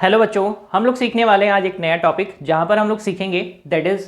Hello बच्चों, हम लोग सीखने वाले हैं आज एक नया टॉपिक जहां पर हम लोग सीखेंगे दैट इज़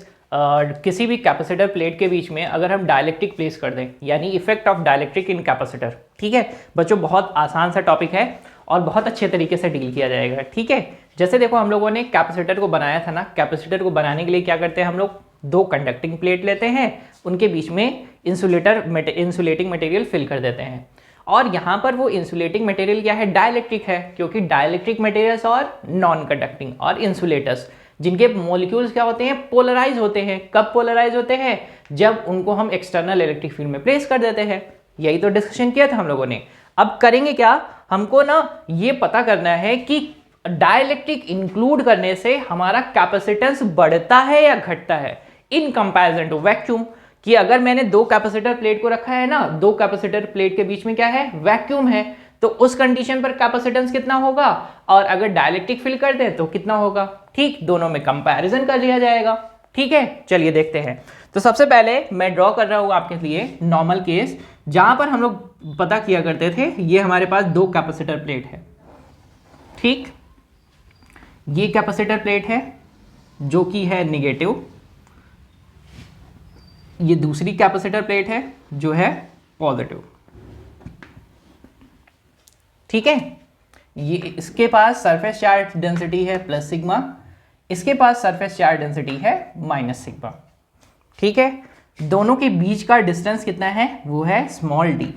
किसी भी कैपेसिटर प्लेट के बीच में अगर हम डाइलेक्ट्रिक प्लेस कर दें, यानी effect of dielectric in capacitor. ठीक है बच्चों, बहुत आसान सा टॉपिक है और बहुत अच्छे तरीके से डील किया जाएगा। ठीक है, जैसे देखो हम लोगों ने कैपेसिटर को बनाया था ना, कैपेसिटर को बनाने के लिए क्या करते हैं हम लोग, दो कंडक्टिंग प्लेट लेते हैं, उनके बीच में इंसुलेटिंग मटेरियल फिल कर देते हैं। और यहाँ पर वो इंसुलेटिंग मटेरियल क्या है, डाइलेक्ट्रिक है, क्योंकि डाइलेक्ट्रिक मटेरियल्स और नॉन कंडक्टिंग और इंसुलेटर्स जिनके मॉलिक्यूल्स क्या होते हैं, पोलराइज होते हैं। कब पोलराइज होते हैं, जब उनको हम एक्सटर्नल इलेक्ट्रिक फील्ड में प्लेस कर देते हैं। यही तो डिस्कशन किया था हम लोगों ने। अब करेंगे क्या, हमको ना ये पता करना है कि डाइलेक्ट्रिक इंक्लूड करने से हमारा कैपेसिटेंस बढ़ता है या घटता है इन कंपैरिजन टू वैक्यूम। कि अगर मैंने दो कैपेसिटर प्लेट को रखा है ना, दो कैपेसिटर प्लेट के बीच में क्या है, वैक्यूम है, तो उस कंडीशन पर कैपेसिटेंस कितना होगा, और अगर डाइलेक्ट्रिक फिल कर दे तो कितना होगा। ठीक, दोनों में कंपैरिजन कर लिया जाएगा। ठीक है, चलिए देखते हैं। तो सबसे पहले मैं ड्रॉ कर रहा हूं आपके लिए नॉर्मल केस, जहां पर हम लोग पता किया करते थे ये हमारे पास दो कैपेसिटर प्लेट है। ठीक, ये कैपेसिटर प्लेट है जो कि है निगेटिव, ये दूसरी कैपेसिटर प्लेट है जो है पॉजिटिव। ठीक है, ये इसके पास सरफेस चार्ज डेंसिटी है प्लस सिग्मा, इसके पास सरफेस चार्ज डेंसिटी है माइनस सिग्मा। ठीक है, दोनों के बीच का डिस्टेंस कितना है, वो है स्मॉल डी।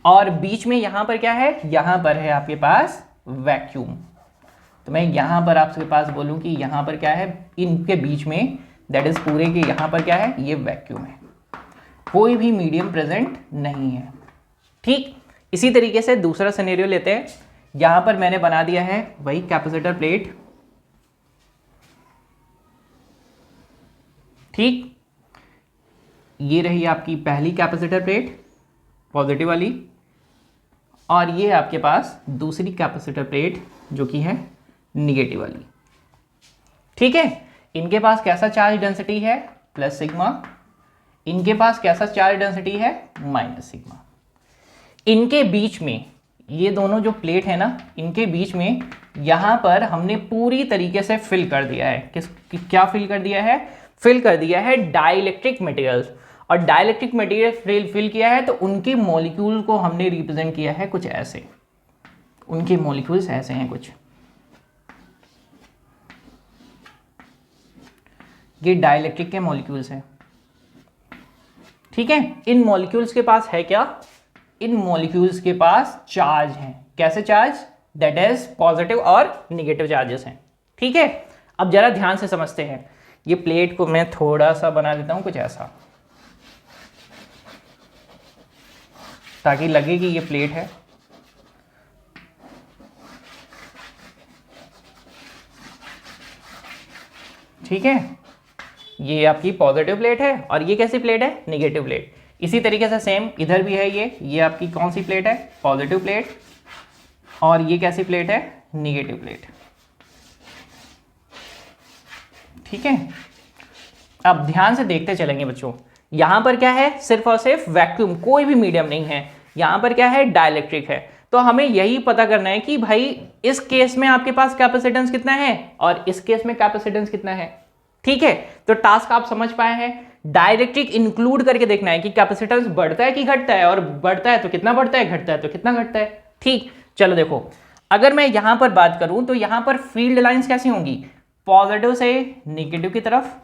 और बीच में यहां पर क्या है, यहां पर है आपके पास वैक्यूम। तो मैं यहां पर आपके पास बोलूं कि यहां पर क्या है, इनके बीच में दैट इज पूरे के यहां पर क्या है, ये वैक्यूम है, कोई भी मीडियम प्रेजेंट नहीं है। ठीक, इसी तरीके से दूसरा सिनेरियो लेते हैं। यहां पर मैंने बना दिया है वही कैपेसिटर प्लेट। ठीक, ये रही आपकी पहली कैपेसिटर प्लेट पॉजिटिव वाली, और ये आपके पास दूसरी कैपेसिटर प्लेट जो कि है निगेटिव वाली। ठीक है, इनके पास कैसा चार्ज डेंसिटी है, प्लस सिग्मा, इनके पास कैसा चार्ज डेंसिटी है, माइनस सिग्मा। इनके बीच में ये दोनों जो प्लेट है ना, इनके बीच में यहां पर हमने पूरी तरीके से फिल कर दिया है। क्या फिल कर दिया है, फिल कर दिया है डाइलेक्ट्रिक मटेरियल्स। और डाइलेक्ट्रिक मटेरियल फिल किया है तो उनके मॉलिक्यूल को हमने रिप्रेजेंट किया है कुछ ऐसे, उनके मॉलिक्यूल्स ऐसे हैं कुछ। ये डाइलेक्ट्रिक के मॉलिक्यूल्स हैं। ठीक है, इन मॉलिक्यूल्स के पास है क्या, इन मॉलिक्यूल्स के पास चार्ज हैं। कैसे चार्ज, दैट इज पॉजिटिव और निगेटिव चार्जेस हैं। ठीक है, अब जरा ध्यान से समझते हैं। ये प्लेट को मैं थोड़ा सा बना देता हूं कुछ ऐसा, ताकि लगे कि ये प्लेट है। ठीक है, ये आपकी पॉजिटिव प्लेट है और ये कैसी प्लेट है, निगेटिव प्लेट। इसी तरीके से सेम इधर भी है, ये आपकी कौन सी प्लेट है, पॉजिटिव प्लेट, और ये कैसी प्लेट है, निगेटिव प्लेट। ठीक है, अब ध्यान से देखते चलेंगे बच्चों। यहां पर क्या है, सिर्फ और सिर्फ वैक्यूम, कोई भी मीडियम नहीं है। यहां पर क्या है, डाइलेक्ट्रिक है। तो हमें यही पता करना है कि भाई इस केस में आपके पास कैपेसिटेंस कितना है और इस केस में कैपेसिटेंस कितना है। ठीक है, तो टास्क आप समझ पाए हैं। डाइलेक्ट्रिक इंक्लूड करके देखना है कि कैपेसिटेंस बढ़ता है कि घटता है, और बढ़ता है तो कितना बढ़ता है, घटता है तो कितना घटता है। ठीक, चलो देखो, अगर मैं यहां पर बात करूं तो यहां पर फील्ड लाइंस कैसी होंगी, पॉजिटिव से नेगेटिव की तरफ,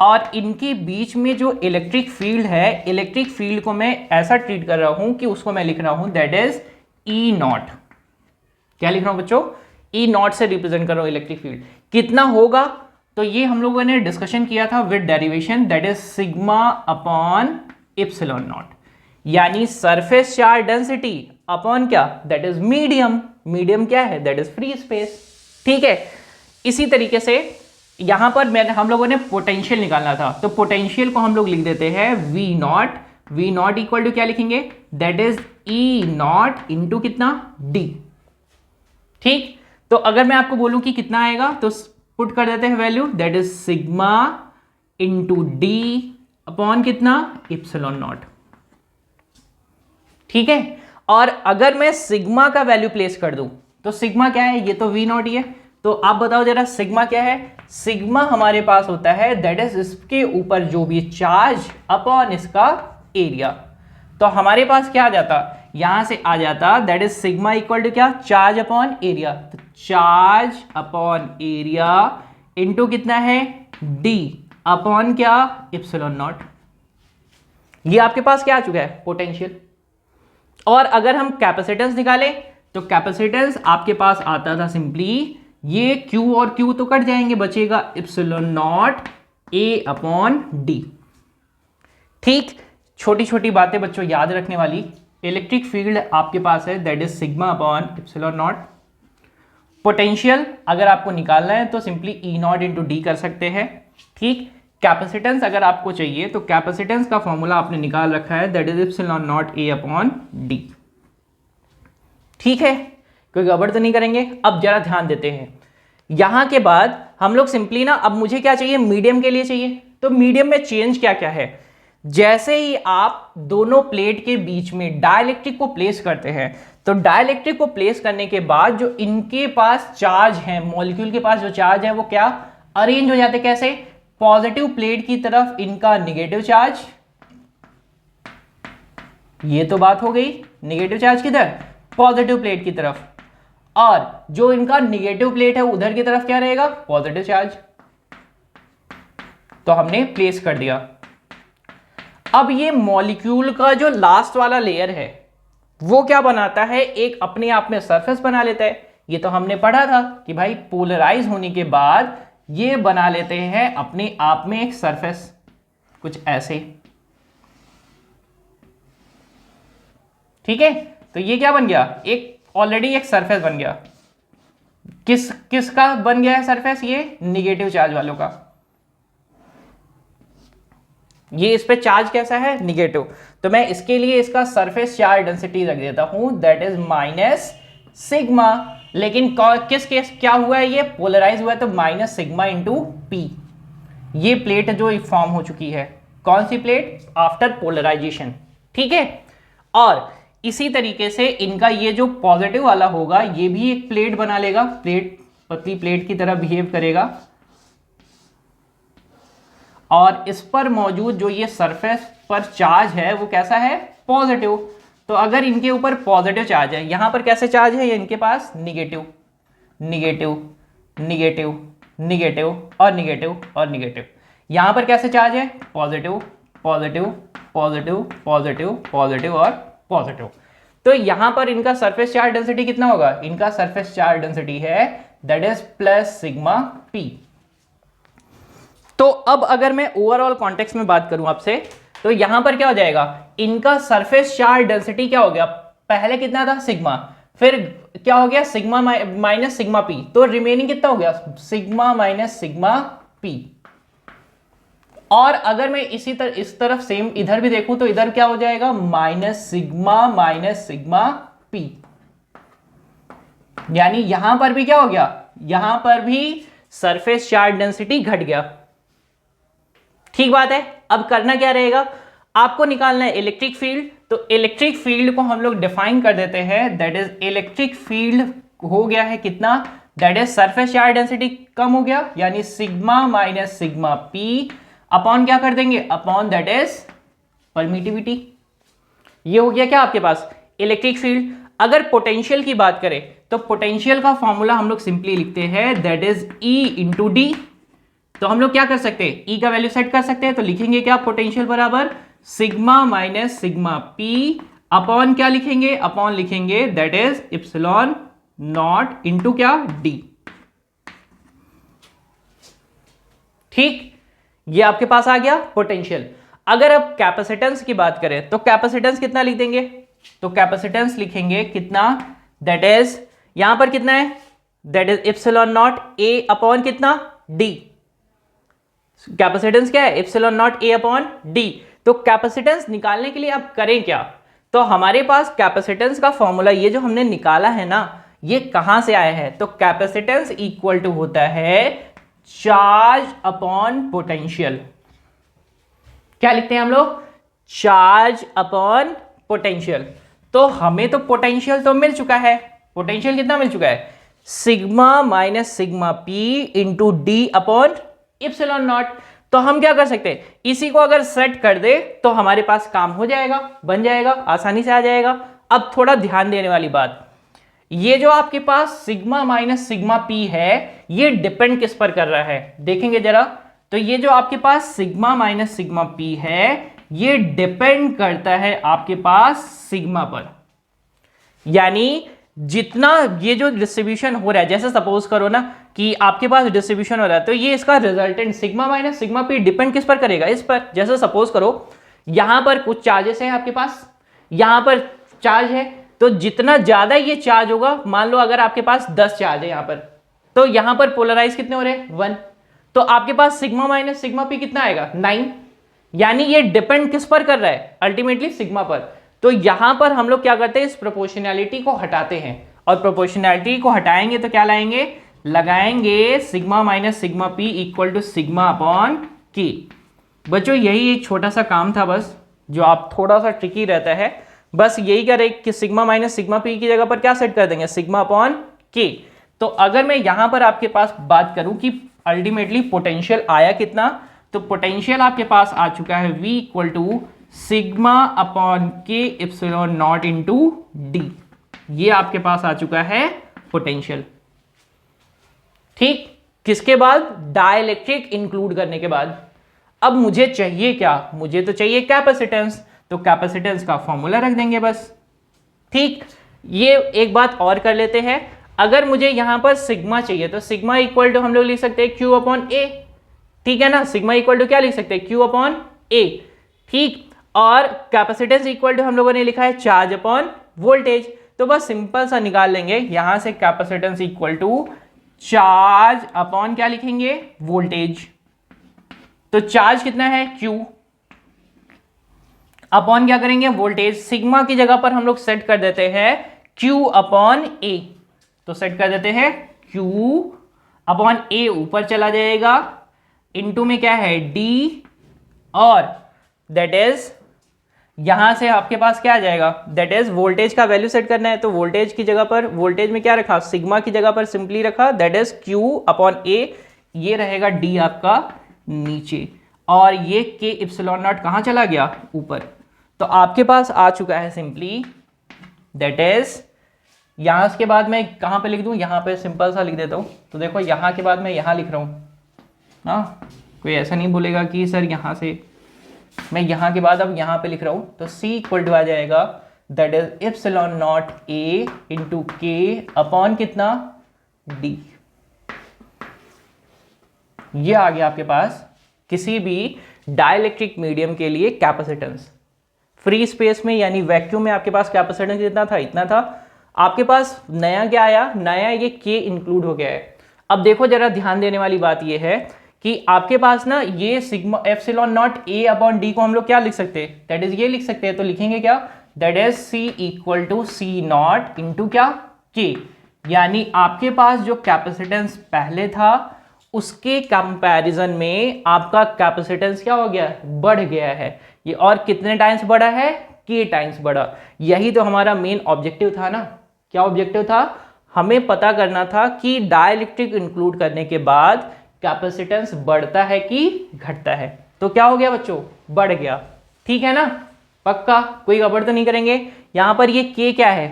और इनके बीच में जो इलेक्ट्रिक फील्ड है, इलेक्ट्रिक फील्ड को मैं ऐसा ट्रीट कर रहा हूं कि उसको मैं लिख रहा हूं दैट इज ई नॉट। क्या लिख रहा हूं बच्चों, ई नॉट से रिप्रेजेंट कर रहा हूं इलेक्ट्रिक फील्ड। कितना होगा, तो ये हम लोगों ने डिस्कशन किया था with derivation, that is sigma upon epsilon not, यानी सरफेस चार्ज डेंसिटी अपॉन क्या, दैट इज मीडियम। मीडियम क्या है, दैट इज फ्री स्पेस। ठीक है, इसी तरीके से यहां पर हम लोगों ने पोटेंशियल निकालना था, तो पोटेंशियल को हम लोग लिख देते हैं v naught. V naught equal to क्या लिखेंगे, that is e naught into कितना, डी। ठीक, तो अगर मैं आपको बोलूं कि कितना आएगा, तो पुट कर देते हैं value, that is sigma into D upon कितना, इप्सिलॉन नॉट। ठीक है, और अगर मैं सिग्मा का वैल्यू प्लेस कर दूं, तो सिग्मा क्या है, ये तो वी नॉट ही है। तो आप बताओ जरा सिग्मा क्या है। सिग्मा हमारे पास होता है दैट इज इसके ऊपर जो भी चार्ज अपॉन इसका एरिया। तो हमारे पास क्या आ जाता, यहां से आ जाता that is sigma equal to क्या, चार्ज अपॉन एरिया। तो चार्ज अपॉन एरिया इनटू कितना है, डी अपॉन क्या, इप्सिलॉन नॉट। ये आपके पास क्या आ चुका है, पोटेंशियल। और अगर हम कैपेसिटेंस निकालें तो कैपेसिटेंस आपके पास आता था सिंपली, ये Q और Q तो कट जाएंगे, बचेगा epsilon not A upon D. ठीक, छोटी छोटी बातें बच्चों याद रखने वाली। इलेक्ट्रिक फील्ड आपके पास है that is sigma upon epsilon not. Potential अगर आपको निकालना है तो simply E not into D कर सकते हैं। ठीक, कैपेसिटेंस अगर आपको चाहिए तो कैपेसिटेंस का फॉर्मूला आपने निकाल रखा है that is epsilon not A upon D. ठीक है, कोई गड़बड़ तो नहीं करेंगे। अब जरा ध्यान देते हैं, यहां के बाद हम लोग सिंपली ना, अब मुझे क्या चाहिए, मीडियम के लिए चाहिए। तो मीडियम में चेंज क्या क्या है, जैसे ही आप दोनों प्लेट के बीच में डाइलेक्ट्रिक को प्लेस करते हैं, तो डाइलेक्ट्रिक को प्लेस करने के बाद जो इनके पास चार्ज है, मॉलिक्यूल के पास जो चार्ज है वो क्या अरेंज हो जाते, कैसे, पॉजिटिव प्लेट की तरफ इनका निगेटिव चार्ज, ये तो बात हो गई, निगेटिव चार्ज किधर, पॉजिटिव प्लेट की तरफ, और जो इनका निगेटिव प्लेट है उधर की तरफ क्या रहेगा, पॉजिटिव चार्ज। तो हमने प्लेस कर दिया। अब ये मॉलिक्यूल का जो लास्ट वाला लेयर है वो क्या बनाता है, एक अपने आप में सरफेस बना लेता है। ये तो हमने पढ़ा था कि भाई पोलराइज होने के बाद ये बना लेते हैं अपने आप में एक सरफेस, कुछ ऐसे। ठीक है, तो ये क्या बन गया, एक ऑलरेडी एक सरफेस बन गया। किसका बन गया है सरफेस, ये निगेटिव चार्ज वालों का। ये इस पे चार्ज कैसा है, निगेटिव। तो मैं इसके लिए इसका सरफेस चार्ज डेंसिटी रख देता हूं दैट इज माइनस सिग्मा। लेकिन किस केस क्या हुआ है, ये पोलराइज हुआ है, तो माइनस सिग्मा इंटू पी। ये प्लेट जो फॉर्म हो चुकी है, कौन सी प्लेट, आफ्टर पोलराइजेशन। ठीक है, और इसी तरीके से इनका ये जो पॉजिटिव वाला होगा ये भी एक प्लेट बना लेगा, प्लेट पतली प्लेट की तरह बिहेव करेगा, और इस पर मौजूद जो ये सरफेस पर चार्ज है वो कैसा है, पॉजिटिव। तो अगर इनके ऊपर पॉजिटिव चार्ज है, यहां पर कैसे चार्ज है, ये इनके पास निगेटिव, निगेटिव, निगेटिव, निगेटिव और निगेटिव और निगेटिव। यहां पर कैसे चार्ज है, positive, positive, positive, positive, positive और पॉजिटिव। तो यहां पर इनका सरफेस चार्ज डेंसिटी कितना होगा, इनका सरफेस चार्ज डेंसिटी है that is plus sigma P. तो अब अगर मैं ओवरऑल कॉन्टेक्स्ट में बात करूं आपसे, तो यहां पर क्या हो जाएगा, इनका सरफेस चार्ज डेंसिटी क्या हो गया, पहले कितना था, सिग्मा, फिर क्या हो गया, सिग्मा माइनस सिग्मा पी, तो रिमेनिंग कितना हो गया, सिग्मा माइनस सिग्मा पी। और अगर मैं इस तरफ सेम इधर भी देखूं तो इधर क्या हो जाएगा, माइनस सिग्मा पी। यानी यहां पर भी क्या हो गया, यहां पर भी सरफेस चार्ज डेंसिटी घट गया। ठीक बात है। अब करना क्या रहेगा, आपको निकालना है इलेक्ट्रिक फील्ड। तो इलेक्ट्रिक फील्ड को हम लोग डिफाइन कर देते हैं दैट इज इलेक्ट्रिक फील्ड हो गया है कितना, that is surface charge density कम हो गया, यानी sigma minus sigma P upon क्या कर देंगे, अपॉन दैट इज परमिटिविटी। ये हो गया क्या आपके पास इलेक्ट्रिक फील्ड। अगर पोटेंशियल की बात करें तो पोटेंशियल का फॉर्मूला हम लोग सिंपली लिखते हैं that is E into D. तो हम लोग क्या कर सकते हैं, E का वैल्यू सेट कर सकते हैं। तो लिखेंगे क्या, पोटेंशियल बराबर sigma minus sigma P upon क्या लिखेंगे, अपॉन लिखेंगे that is epsilon naught into क्या, डी। ठीक, ये आपके पास आ गया पोटेंशियल। अगर अब कैपेसिटेंस की बात करें तो कैपेसिटेंस कितना लिख देंगे, तो कैपेसिटेंस लिखेंगे कितना, दैट इज यहां पर कितना है, that is epsilon not a upon कितना, डी। कैपेसिटेंस क्या है, epsilon not a upon D. तो कैपेसिटेंस निकालने के लिए अब करें क्या, तो हमारे पास कैपेसिटेंस का फॉर्मूला ये जो हमने निकाला है ना, ये कहां से आया है, तो कैपेसिटेंस इक्वल टू होता है चार्ज अपॉन पोटेंशियल। क्या लिखते हैं हम लोग, चार्ज अपॉन पोटेंशियल। तो हमें तो पोटेंशियल तो मिल चुका है, पोटेंशियल कितना मिल चुका है, sigma minus sigma P into D upon epsilon not. तो हम क्या कर सकते हैं, इसी को अगर सेट कर दे तो हमारे पास काम हो जाएगा, बन जाएगा, आसानी से आ जाएगा। अब थोड़ा ध्यान देने वाली बात, ये जो आपके पास सिग्मा माइनस सिग्मा पी है ये डिपेंड किस पर कर रहा है, देखेंगे जरा। तो ये जो आपके पास सिग्मा माइनस सिग्मा पी है ये डिपेंड करता है आपके पास सिग्मा पर। यानी जितना ये जो डिस्ट्रीब्यूशन हो रहा है, जैसे सपोज करो ना कि आपके पास डिस्ट्रीब्यूशन हो रहा है, तो ये इसका resultant sigma minus sigma P depend किस पर करेगा, इस पर। जैसे सपोज करो यहां पर कुछ चार्जेस हैं आपके पास, यहां पर चार्ज है, तो जितना ज्यादा ये चार्ज होगा, मान लो अगर आपके पास 10 चार्ज है यहां पर, तो यहां पर पोलराइज कितने हो रहे हैं, 1। तो आपके पास सिग्मा माइनस सिग्मा पी कितना आएगा, 9। यानी ये डिपेंड किस पर कर रहा है, अल्टीमेटली सिग्मा पर। तो यहां पर हम लोग क्या करते हैं, इस प्रोपोर्शनैलिटी को हटाते हैं, और प्रोपोर्शनैलिटी को हटाएंगे तो क्या लाएंगे, लगाएंगे sigma minus sigma p equal to sigma upon K. बच्चों यही एक छोटा सा काम था बस, जो आप थोड़ा सा ट्रिकी रहता है, बस यही करें कि सिग्मा माइनस सिग्मा पी की जगह पर क्या सेट कर देंगे, सिग्मा अपॉन के। तो अगर मैं यहां पर आपके पास बात करूं कि अल्टीमेटली पोटेंशियल आया कितना, तो पोटेंशियल आपके पास आ चुका है V equal to sigma upon K epsilon naught into d. ये आपके पास आ चुका है पोटेंशियल। ठीक, किसके बाद, डाइलेक्ट्रिक इंक्लूड करने के बाद। अब मुझे चाहिए क्या, मुझे तो चाहिए कैपेसिटेंस, तो कैपेसिटेंस का फॉर्मूला रख देंगे बस। ठीक, ये एक बात और कर लेते हैं, अगर मुझे यहां पर सिग्मा चाहिए तो सिग्मा इक्वल टू हम लोग लिख सकते हैं क्यू अपॉन ए। ठीक है ना, सिग्मा इक्वल टू क्या लिख सकते हैं, क्यू अपॉन ए। ठीक, और कैपेसिटेंस इक्वल टू हम लोगों ने लिखा है चार्ज अपॉन वोल्टेज। तो बस सिंपल सा निकाल लेंगे यहां से, capacitance equal to charge upon क्या लिखेंगे, वोल्टेज। तो चार्ज कितना है, क्यू, अपॉन क्या करेंगे, वोल्टेज। सिग्मा की जगह पर हम लोग सेट कर देते हैं क्यू अपॉन ए, तो सेट कर देते हैं क्यू अपॉन ए, ऊपर चला जाएगा, इनटू में क्या है डी, और दैट इज यहां से आपके पास क्या आ जाएगा, दैट इज वोल्टेज का वैल्यू सेट करना है, तो वोल्टेज की जगह पर, वोल्टेज में क्या रखा, सिग्मा की जगह पर सिंपली रखा, दैट इज क्यू अपॉन ए, ये रहेगा डी आपका नीचे, और ये के इप्सिलॉन नॉट कहां चला गया, ऊपर। तो आपके पास आ चुका है सिंपली, दैट इज यहां के बाद मैं कहां पे लिख दूं, यहां पे सिंपल सा लिख देता हूं। तो देखो यहां के बाद मैं यहां लिख रहा हूं, हाँ, कोई ऐसा नहीं बोलेगा कि सर यहां से, मैं यहां के बाद अब यहां पे लिख रहा हूं, तो C इक्वल टू आ जाएगा that is epsilon not a into के अपॉन कितना, डी। ये आ गया आपके पास किसी भी डाइलेक्ट्रिक मीडियम के लिए कैपेसिटेंस। फ्री स्पेस में यानी वैक्यूम में आपके पास कैपेसिटेंस कितना था, इतना था। आपके पास नया क्या आया, नया ये के इंक्लूड हो गया है। अब देखो जरा ध्यान देने वाली बात ये है कि आपके पास ना ये sigma epsilon not a upon D को हम लोग क्या लिख सकते हैं, दैट इज ये लिख सकते हैं। तो लिखेंगे क्या, that is C equal to C naught into क्या, के। यानी आपके पास जो कैपेसिटेंस पहले था उसके कंपैरिजन में आपका कैपेसिटेंस क्या हो गया, बढ़ गया है। ये और कितने टाइम्स बढ़ा है, के टाइम्स बढ़ा। यही तो हमारा मेन ऑब्जेक्टिव था ना। क्या ऑब्जेक्टिव था, हमें पता करना था कि डाइलेक्ट्रिक इंक्लूड करने के बाद कैपेसिटेंस बढ़ता है कि घटता है। तो क्या हो गया बच्चों, बढ़ गया। ठीक है ना, पक्का, कोई गड़बड़ तो नहीं करेंगे। यहां पर ये के क्या है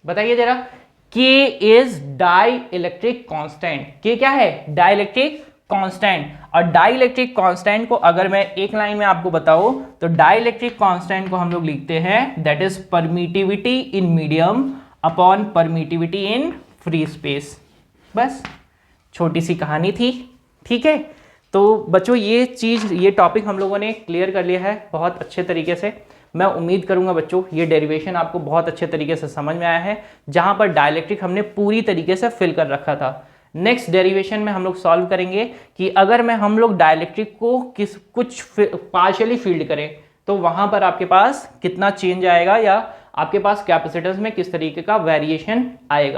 बताइए जरा, के इज डाई इलेक्ट्रिक कॉन्स्टेंट। के क्या है, डाई इलेक्ट्रिक कांस्टेंट। और डाइलेक्ट्रिक कांस्टेंट को अगर मैं एक लाइन में आपको बताऊं तो डाइलेक्ट्रिक कांस्टेंट को हम लोग लिखते हैं that is permittivity in medium upon permittivity in free space. बस छोटी सी कहानी थी। ठीक है, तो बच्चों ये चीज़, ये टॉपिक हम लोगों ने क्लियर कर लिया है बहुत अच्छे तरीके से। मैं उम्मीद करूंगा बच्चों ये डेरिवेशन आपको बहुत अच्छे तरीके से समझ में आया है, जहां पर डाइलेक्ट्रिक हमने पूरी तरीके से फिल कर रखा था। नेक्स्ट डेरिवेशन में हम लोग सॉल्व करेंगे कि अगर मैं हम लोग डाइलेक्ट्रिक को कुछ पार्शियली फील्ड करें तो वहां पर आपके पास कितना चेंज आएगा, या आपके पास कैपेसिटेंस में किस तरीके का वेरिएशन आएगा।